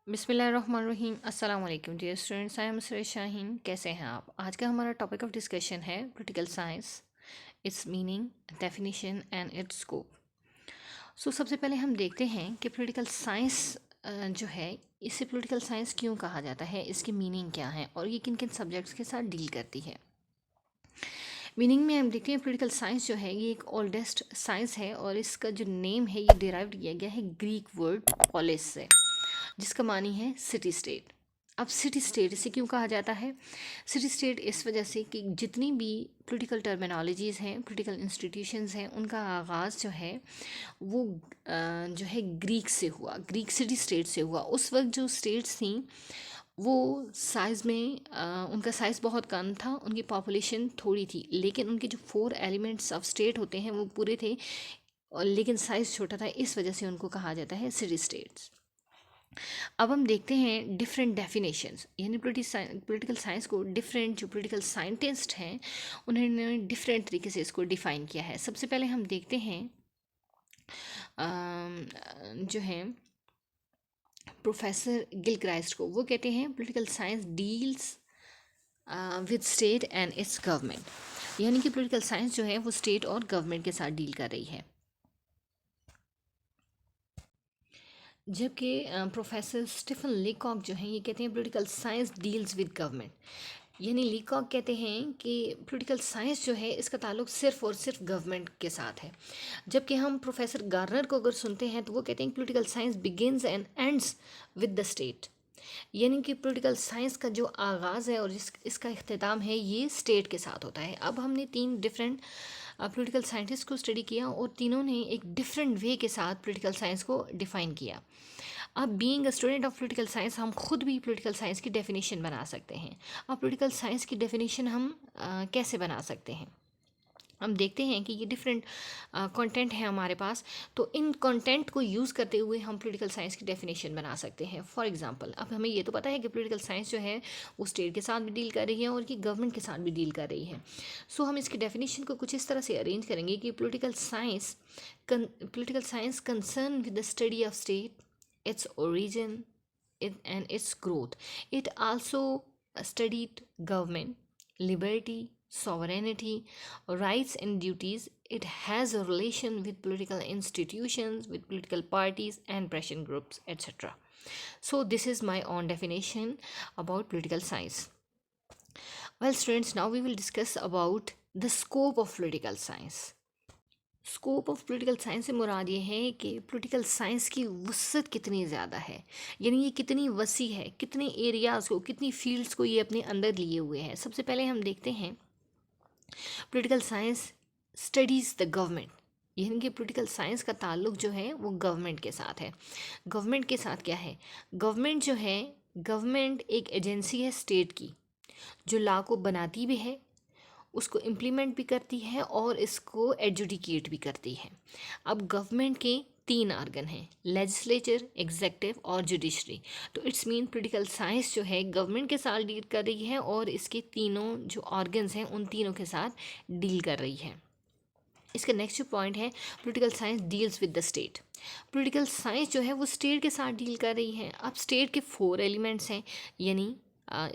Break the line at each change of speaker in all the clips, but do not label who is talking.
बिस्मिल्लाहिर्रहमानिर्रहीम। अस्सलाम वालेकुम dear students, I am Suresh Shaheen. कैसे हैं आप? आज का हमारा टॉपिक ऑफ डिस्कशन है political science, its meaning, definition and its scope. सबसे पहले हम देखते हैं कि पोलिटिकल साइंस जो है, इसे पोलिटिकल साइंस क्यों कहा जाता है, इसकी मीनिंग क्या है और ये किन किन सब्जेक्ट्स के साथ डील करती है। मीनिंग में हम देखते हैं पोलिटिकल साइंस जो है ये एक ओल्डेस्ट साइंस है और इसका जो नेम है ये डिराइव किया गया है ग्रीक वर्ड पोलिस से, जिसका मानी है सिटी स्टेट। अब सिटी स्टेट इसे क्यों कहा जाता है? सिटी स्टेट इस वजह से कि जितनी भी पॉलिटिकल टर्मिनोलॉजीज़ हैं, पॉलिटिकल इंस्टीट्यूशंस हैं, उनका आगाज़ जो है वो जो है ग्रीक से हुआ, ग्रीक सिटी स्टेट से हुआ। उस वक्त जो स्टेट्स थी वो साइज़ में उनका साइज़ बहुत कम था, उनकी पॉपुलेशन थोड़ी थी, लेकिन उनके जो 4 एलिमेंट्स ऑफ स्टेट होते हैं वो पूरे थे, और लेकिन साइज़ छोटा था, इस वजह से उनको कहा जाता है सिटी स्टेट्स। अब हम देखते हैं डिफरेंट डेफिनेशंस, यानी पॉलिटिकल साइंस को डिफरेंट जो पॉलिटिकल साइंटिस्ट हैं उन्होंने डिफरेंट तरीके से इसको डिफ़ाइन किया है। सबसे पहले हम देखते हैं जो है प्रोफेसर गिलक्राइस्ट को। वो कहते हैं political science deals with state and it's government, यानी कि पॉलिटिकल साइंस जो है वो स्टेट और गवर्नमेंट के साथ डील कर रही है। जबकि प्रोफेसर स्टीफन लीकॉक जो हैं ये कहते हैं political science deals with government, यानी लीकॉक कहते हैं कि पॉलिटिकल साइंस जो है इसका ताल्लुक सिर्फ और सिर्फ गवर्नमेंट के साथ है। जबकि हम प्रोफेसर गार्नर को अगर सुनते हैं तो वो कहते हैं political science begins and ends with the state, यानी कि पॉलिटिकल साइंस का जो आगाज़ है और इसका इख्तिताम है ये स्टेट के साथ होता है। अब हमने 3 डिफरेंट पॉलिटिकल साइंटिस्ट को स्टडी किया और तीनों ने एक डिफरेंट वे के साथ पॉलिटिकल साइंस को डिफ़ाइन किया। अब being a student of political science हम खुद भी पॉलिटिकल साइंस की डेफिनेशन बना सकते हैं। अब पॉलिटिकल साइंस की डेफिनेशन हम कैसे बना सकते हैं? हम देखते हैं कि ये डिफरेंट कंटेंट है हमारे पास, तो इन कंटेंट को यूज़ करते हुए हम पॉलिटिकल साइंस की डेफिनेशन बना सकते हैं। फॉर एग्जांपल, अब हमें ये तो पता है कि पॉलिटिकल साइंस जो है वो स्टेट के साथ भी डील कर रही है और कि गवर्नमेंट के साथ भी डील कर रही है। हम इसकी डेफिनेशन को कुछ इस तरह से अरेंज करेंगे कि political science concern with the study of state, its origin, and its growth. It also studied government, liberty, sovereignty, rights and duties. It has a relation with political institutions, with political parties and pressure groups, etc. So this is my own definition about political science. Well, students, now we will discuss about the scope of political science. Scope of political science से मुराद ये है कि political science की वसअत कितनी ज़्यादा है, यानी ये कितनी वसी है, कितने एरियाज़ को, कितनी फील्ड्स को ये अपने अंदर लिए हुए हैं। सबसे पहले हम देखते हैं political science studies the government, यानी कि पॉलिटिकल साइंस का ताल्लुक जो है वो गवर्नमेंट के साथ है। गवर्नमेंट के साथ क्या है? गवर्नमेंट जो है, गवर्नमेंट एक एजेंसी है स्टेट की जो लॉ को बनाती भी है, उसको इम्प्लीमेंट भी करती है और इसको एजुडिकेट भी करती है। अब गवर्नमेंट के 3 आर्गन हैं, लेजिस्लेचर, एग्जेक्टिव और जुडिशरी। तो इट्स मीन पॉलिटिकल साइंस जो है गवर्नमेंट के साथ डील कर रही है और इसके तीनों जो ऑर्गन्स हैं उन तीनों के साथ डील कर रही है। इसका नेक्स्ट जो पॉइंट है, political science deals with the state. Political science जो है वो स्टेट के साथ डील कर रही है। अब स्टेट के 4 एलिमेंट्स हैं, यानी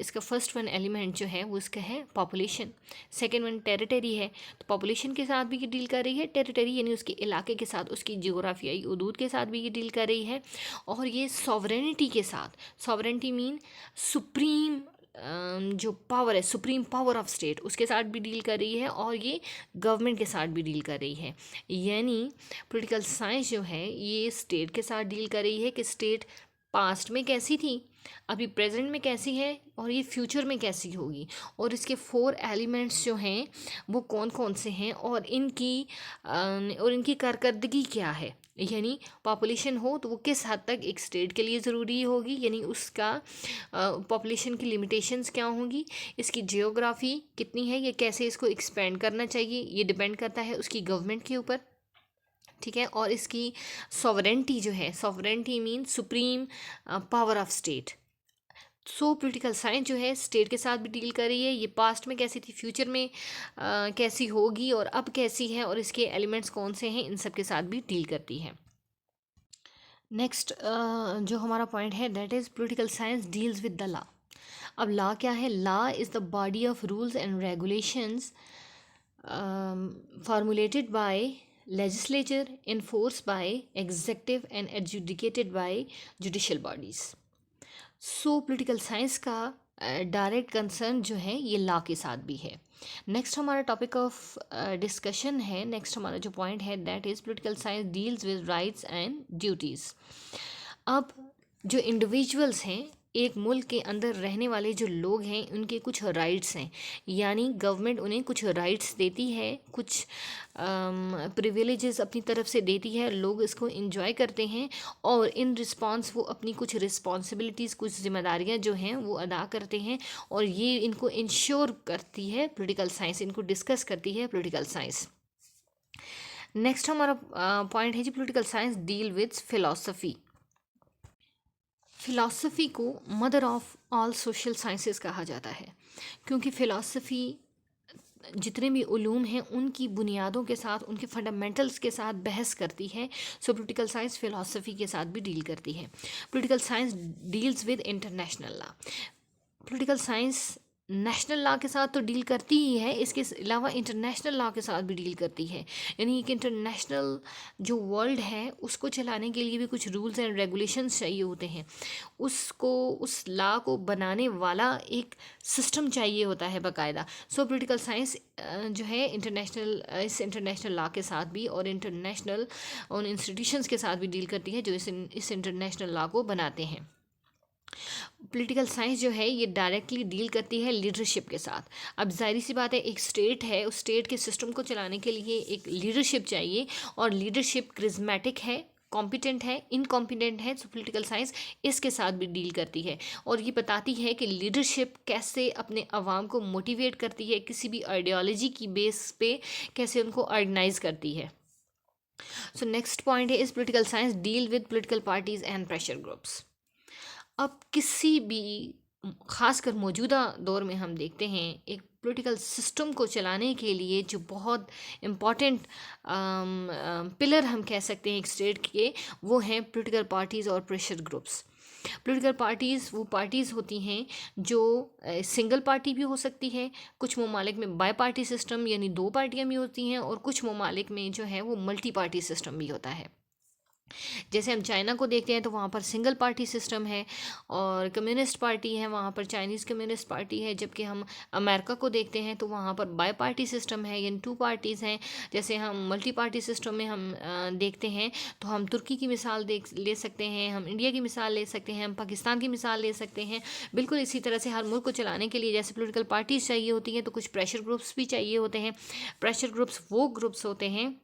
इसका फर्स्ट वन एलिमेंट जो है वो इसका है पॉपुलेशन, सेकंड वन टेरिटरी है, तो पॉपुलेशन के साथ भी ये डील कर रही है। टेरिटरी यानी उसके इलाके के साथ, उसकी जियोग्राफियाई हदूद के साथ भी ये डील कर रही है। और ये सॉवरेनिटी के साथ, सॉवरेनिटी मीन सुप्रीम जो पावर है, सुप्रीम पावर ऑफ स्टेट, उसके साथ भी डील कर रही है और ये गवर्नमेंट के साथ भी डील कर रही है। यानी पॉलिटिकल साइंस जो है ये स्टेट के साथ डील कर रही है कि स्टेट पास्ट में कैसी थी, अभी प्रेजेंट में कैसी है और ये फ्यूचर में कैसी होगी, और इसके 4 एलिमेंट्स जो हैं वो कौन कौन से हैं और इनकी कारकर्दगी क्या है। यानी पॉपुलेशन हो तो वो किस हद तक एक स्टेट के लिए ज़रूरी होगी, यानी उसका पॉपुलेशन की लिमिटेशंस क्या होंगी, इसकी जियोग्राफी कितनी है, ये कैसे इसको एक्सपेंड करना चाहिए, ये डिपेंड करता है उसकी गवर्नमेंट के ऊपर। ठीक है, और इसकी सॉवरेंटी जो है, sovereignty mean supreme power of state. Political science जो है स्टेट के साथ भी डील कर रही है, ये पास्ट में कैसी थी, फ्यूचर में कैसी होगी और अब कैसी है, और इसके एलिमेंट्स कौन से हैं, इन सब के साथ भी डील करती है। नेक्स्ट जो हमारा पॉइंट है that is political science deals with the law. अब लॉ क्या है? Law is the body of rules and regulations formulated by legislature, enforced by executive and adjudicated by judicial bodies. So political science का direct concern जो है ये law के साथ भी है। नेक्स्ट हमारा टॉपिक ऑफ डिस्कशन है, नेक्स्ट हमारा जो पॉइंट है that is political science deals with rights and duties. अब जो इंडिविजुअल्स हैं, एक मुल्क के अंदर रहने वाले जो लोग हैं, उनके कुछ राइट्स हैं, यानी गवर्नमेंट उन्हें कुछ राइट्स देती है, कुछ प्रिविलेजेस अपनी तरफ से देती है, लोग इसको एंजॉय करते हैं और इन रिस्पॉन्स वो अपनी कुछ रिस्पॉन्सिबिलिटीज़, कुछ जिम्मेदारियां जो हैं वो अदा करते हैं और ये इनको इंश्योर करती है पॉलिटिकल साइंस, इनको डिस्कस करती है पॉलिटिकल साइंस। नेक्स्ट हमारा पॉइंट है जी political science deal with philosophy. Philosophy को mother of all social sciences कहा जाता है, क्योंकि फ़िलासफ़ी जितने भी उलूम हैं उनकी बुनियादों के साथ, उनके फंडामेंटल्स के साथ बहस करती है। सो पॉलिटिकल साइंस फ़िलासफ़ी के साथ भी डील करती है। Political science deals with international law. Political science national law के साथ तो डील करती ही है, इसके अलावा इंटरनेशनल लॉ के साथ भी डील करती है। यानी कि इंटरनेशनल जो वर्ल्ड है उसको चलाने के लिए भी कुछ रूल्स एंड रेगुलेशंस चाहिए होते हैं, उसको, उस लॉ को बनाने वाला एक सिस्टम चाहिए होता है बाकायदा। सो पॉलिटिकल साइंस जो है इस इंटरनेशनल लॉ के साथ भी और इंटरनेशनल उन इंस्टीट्यूशंस के साथ भी डील करती है जो इस इंटरनेशनल लॉ को बनाते हैं। पॉलिटिकल साइंस जो है ये डायरेक्टली डील करती है लीडरशिप के साथ। अब जाहिर सी बात है, एक स्टेट है, उस स्टेट के सिस्टम को चलाने के लिए एक लीडरशिप चाहिए और लीडरशिप क्रिज्मेटिक है, कॉम्पिटेंट है, इनकॉम्पिटेंट है। सो पॉलिटिकल साइंस इसके साथ भी डील करती है और ये बताती है कि लीडरशिप कैसे अपने अवाम को मोटिवेट करती है, किसी भी आइडियोलॉजी की बेस पे कैसे उनको ऑर्गेनाइज करती है। सो नेक्स्ट पॉइंट है इस political science deal with political parties and pressure groups. अब किसी भी, ख़ासकर मौजूदा दौर में हम देखते हैं एक पॉलिटिकल सिस्टम को चलाने के लिए जो बहुत इम्पॉर्टेंट पिलर हम कह सकते हैं एक स्टेट के, वो हैं पॉलिटिकल पार्टीज़ और प्रेशर ग्रुप्स। पॉलिटिकल पार्टीज़ वो पार्टीज़ होती हैं जो सिंगल पार्टी भी हो सकती है, कुछ ममालिक में बाई पार्टी सिस्टम यानी दो पार्टियां भी होती हैं और कुछ ममालिक में जो है वो मल्टी पार्टी सिस्टम भी होता है। जैसे हम चाइना को देखते हैं तो वहाँ पर सिंगल पार्टी सिस्टम है और कम्युनिस्ट पार्टी है, वहाँ पर चाइनीज़ कम्युनिस्ट पार्टी है। जबकि हम अमेरिका को देखते हैं तो वहाँ पर बाई पार्टी सिस्टम है, यानी टू पार्टीज़ हैं। जैसे हम मल्टी पार्टी सिस्टम में हम देखते हैं तो हम तुर्की की मिसाल ले सकते हैं, हम इंडिया की मिसाल ले सकते हैं, हम पाकिस्तान की मिसाल ले सकते हैं। बिल्कुल इसी तरह से हर मुल्क को चलाने के लिए जैसे पॉलिटिकल पार्टीज़ चाहिए होती हैं तो कुछ प्रेशर ग्रुप्स भी चाहिए होते हैं। प्रेशर ग्रुप्स वो ग्रुप्स होते हैं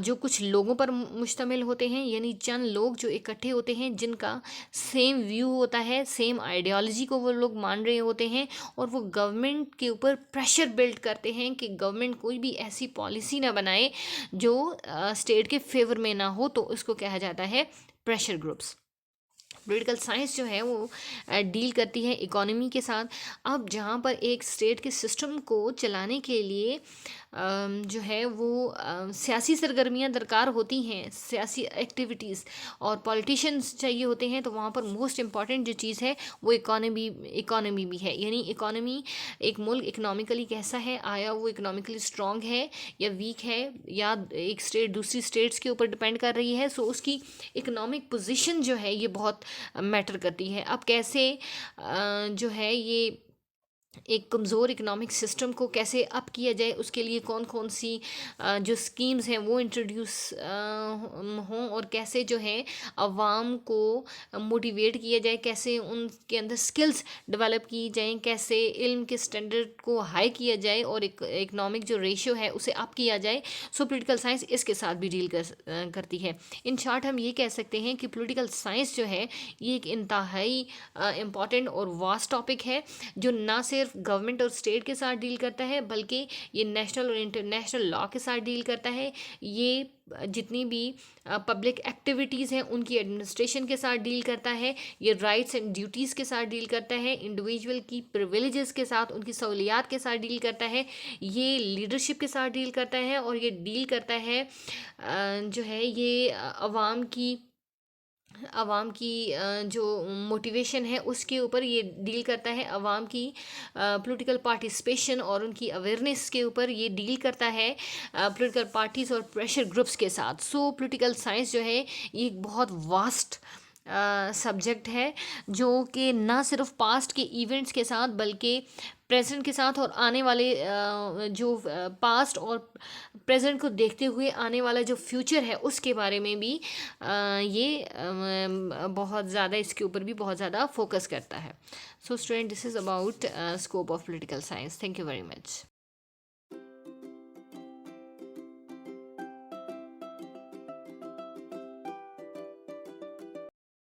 जो कुछ लोगों पर मुश्तमिल होते हैं, यानी चंद लोग जो इकट्ठे होते हैं जिनका सेम व्यू होता है, सेम आइडियोलॉजी को वो लोग मान रहे होते हैं और वो गवर्नमेंट के ऊपर प्रेशर बिल्ड करते हैं कि गवर्नमेंट कोई भी ऐसी पॉलिसी ना बनाए जो स्टेट के फेवर में ना हो, तो उसको कहा जाता है प्रेशर ग्रुप्स। पॉलिटिकल साइंस जो है वो डील करती है इकोनॉमी के साथ। अब जहाँ पर एक स्टेट के सिस्टम को चलाने के लिए जो है वो सियासी सरगर्मियाँ दरकार होती हैं, सियासी एक्टिविटीज़ और पॉलिटिशियंस चाहिए होते हैं, तो वहाँ पर मोस्ट इम्पॉर्टेंट जो चीज़ है वो इकोनॉमी भी है। यानी इकोनॉमी, एक मुल्क इकोनॉमिकली कैसा है, आया वो इकोनॉमिकली स्ट्रॉन्ग है या वीक है, या एक स्टेट दूसरी स्टेट्स के ऊपर डिपेंड कर रही है। सो उसकी इकोनॉमिक पोजीशन जो है ये बहुत मैटर करती है। अब कैसे जो है ये एक कमज़ोर इकोनॉमिक सिस्टम को कैसे अप किया जाए, उसके लिए कौन कौन सी जो स्कीम्स हैं वो इंट्रोड्यूस हों और कैसे जो है अवाम को मोटिवेट किया जाए, कैसे उनके अंदर स्किल्स डेवलप की जाएं, कैसे इल्म के स्टैंडर्ड को हाई किया जाए और इकोनॉमिक जो रेशियो है उसे अप किया जाए। सो पॉलिटिकल साइंस इसके साथ भी डील करती है। इन शॉर्ट हम ये कह सकते हैं कि पॉलिटिकल साइंस जो है ये एक इंतहाई इम्पॉर्टेंट और वास्ट टॉपिक है जो ना सिर्फ गवर्नमेंट और स्टेट के साथ डील करता है बल्कि ये नेशनल और इंटरनेशनल लॉ के साथ डील करता है। ये जितनी भी पब्लिक एक्टिविटीज़ हैं उनकी एडमिनिस्ट्रेशन के साथ डील करता है, ये राइट्स एंड ड्यूटीज़ के साथ डील करता है, इंडिविजुअल की प्रिविलेजेस के साथ, उनकी सहूलियात के साथ डील करता है, ये लीडरशिप के साथ डील करता है और ये डील करता है जो है ये अवाम की आवाम की जो मोटिवेशन है उसके ऊपर ये डील करता है, आवाम की पॉलिटिकल पार्टिसिपेशन और उनकी अवेयरनेस के ऊपर ये डील करता है, पॉलिटिकल पार्टीज़ और प्रेशर ग्रुप्स के साथ। सो पॉलिटिकल साइंस जो है ये एक बहुत वास्ट सब्जेक्ट है, जो कि ना सिर्फ पास्ट के इवेंट्स के साथ बल्कि प्रेजेंट के साथ और आने वाले जो पास्ट और प्रेजेंट को देखते हुए आने वाला जो फ्यूचर है उसके बारे में भी ये बहुत ज़्यादा इसके ऊपर भी बहुत ज़्यादा फोकस करता है। So student, this is about scope of political science. Thank you very much.